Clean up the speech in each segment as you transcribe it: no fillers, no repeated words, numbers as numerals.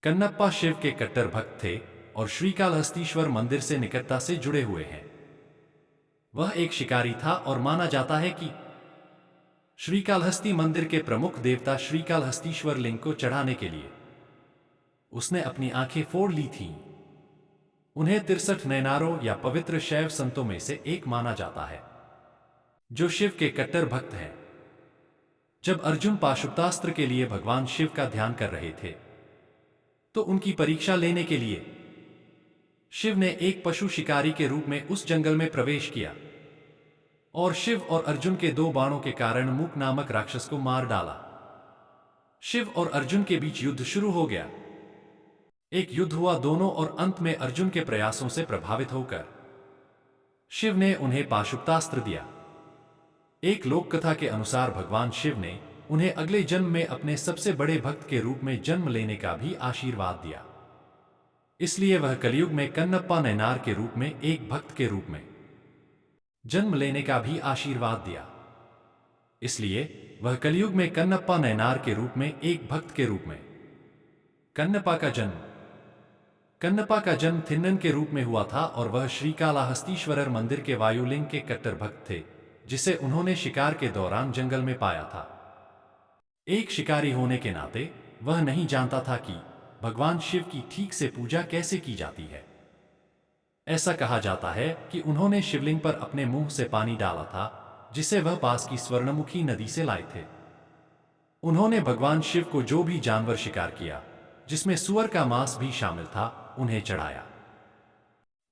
कन्नप्पा शिव के कट्टर भक्त थे और श्रीकालहस्तीश्वर मंदिर से निकटता से जुड़े हुए हैं। वह एक शिकारी था और माना जाता है कि श्रीकालहस्ती मंदिर के प्रमुख देवता श्रीकालहस्तीश्वर लिंग को चढ़ाने के लिए उसने अपनी आंखें फोड़ ली थीं। उन्हें 63 नैनारों या पवित्र शैव संतों में से एक माना जाता है जो शिव के कट्टर भक्त हैं। जब अर्जुन पाशुपतास्त्र के लिए भगवान शिव का ध्यान कर रहे थे तो उनकी परीक्षा लेने के लिए शिव ने एक पशु शिकारी के रूप में उस जंगल में प्रवेश किया और शिव और अर्जुन के 2 बाणों के कारण मूक नामक राक्षस को मार डाला। शिव और अर्जुन के बीच युद्ध शुरू हो गया। एक युद्ध हुआ दोनों और अंत में अर्जुन के प्रयासों से प्रभावित होकर शिव ने उन्हें पाशुपतास्त्र दिया। एक लोक कथा के अनुसार भगवान शिव ने उन्हें अगले जन्म में अपने सबसे बड़े भक्त के रूप में जन्म लेने का भी आशीर्वाद दिया। इसलिए वह कलयुग में कन्नप्पा नैनार के रूप में एक भक्त के रूप में जन्म लेने का भी आशीर्वाद दिया। इसलिए वह कलयुग में कन्नप्पा नैनार के रूप में एक भक्त के रूप में कन्नप्पा का जन्म थिन्नन के रूप में हुआ था और वह श्रीकालाहस्तीश्वरर मंदिर के वायुलिंग के कट्टर भक्त थे जिसे उन्होंने शिकार के दौरान जंगल में पाया था। एक शिकारी होने के नाते वह नहीं जानता था कि भगवान शिव की ठीक से पूजा कैसे की जाती है। ऐसा कहा जाता है कि उन्होंने शिवलिंग पर अपने मुंह से पानी डाला था जिसे वह पास की स्वर्णमुखी नदी से लाए थे। उन्होंने भगवान शिव को जो भी जानवर शिकार किया जिसमें सूअर का मांस भी शामिल था उन्हें चढ़ाया।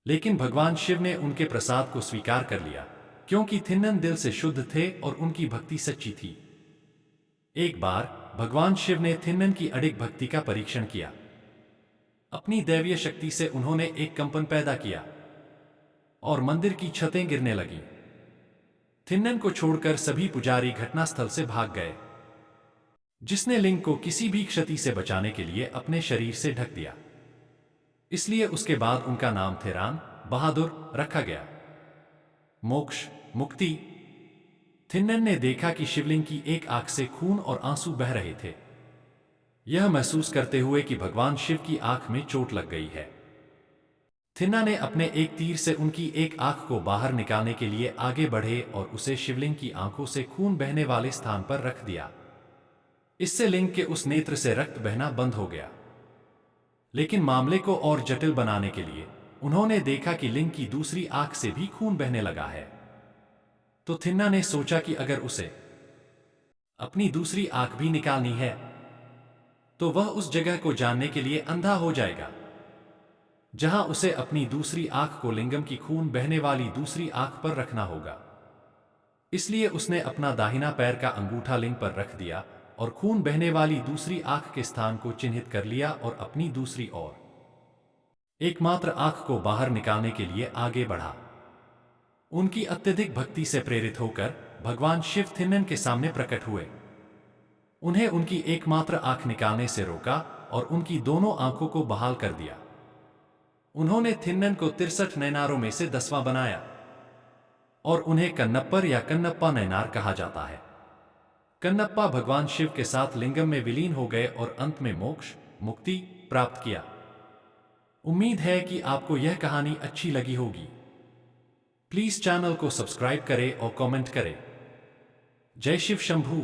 लेकिन भगवान शिव ने उनके प्रसाद को स्वीकार कर लिया क्योंकि थिन्नन दिल से शुद्ध थे और उनकी भक्ति सच्ची थी। एक बार भगवान शिव ने थिन्नन की अडिग भक्ति का परीक्षण किया। अपनी दैवीय शक्ति से उन्होंने एक कंपन पैदा किया और मंदिर की छतें गिरने लगीं। थिन्नन को छोड़कर सभी पुजारी घटनास्थल से भाग गए, जिसने लिंग को किसी भी क्षति से बचाने के लिए अपने शरीर से ढक दिया। इसलिए उसके बाद उनका नाम थेरान बहादुर रखा गया। मोक्ष मुक्ति। थिन्नन ने देखा कि शिवलिंग की एक आंख से खून और आंसू बह रहे थे, यह महसूस करते हुए कि भगवान शिव की आंख में चोट लग गई है। थिन्ना ने अपने एक तीर से उनकी एक आंख को बाहर निकालने के लिए आगे बढ़े और उसे शिवलिंग की आंखों से खून बहने वाले स्थान पर रख दिया। इससे लिंग के उस नेत्र से रक्त बहना बंद हो गया। लेकिन मामले को और जटिल बनाने के लिए उन्होंने देखा कि लिंग की दूसरी आंख से भी खून बहने लगा है। तो थिन्ना ने सोचा कि अगर उसे अपनी दूसरी आंख भी निकालनी है तो वह उस जगह को जानने के लिए अंधा हो जाएगा जहां उसे अपनी दूसरी आंख को लिंगम की खून बहने वाली दूसरी आंख पर रखना होगा। इसलिए उसने अपना दाहिना पैर का अंगूठा लिंग पर रख दिया और खून बहने वाली दूसरी आंख के स्थान को चिन्हित कर लिया और अपनी दूसरी और एकमात्र आंख को बाहर निकालने के लिए आगे बढ़ा। उनकी अत्यधिक भक्ति से प्रेरित होकर भगवान शिव थिन्नन के सामने प्रकट हुए। उन्हें उनकी एकमात्र आंख निकालने से रोका और उनकी दोनों आंखों को बहाल कर दिया। उन्होंने थिन्नन को 63 नैनारों में से 10वां बनाया और उन्हें कन्नप्पर या कन्नप्पा नैनार कहा जाता है। कन्नप्पा भगवान शिव के साथ लिंगम में विलीन हो गए और अंत में मोक्ष मुक्ति प्राप्त किया। उम्मीद है कि आपको यह कहानी अच्छी लगी होगी। प्लीज चैनल को सब्सक्राइब करें और कमेंट करें। जय शिव शंभू।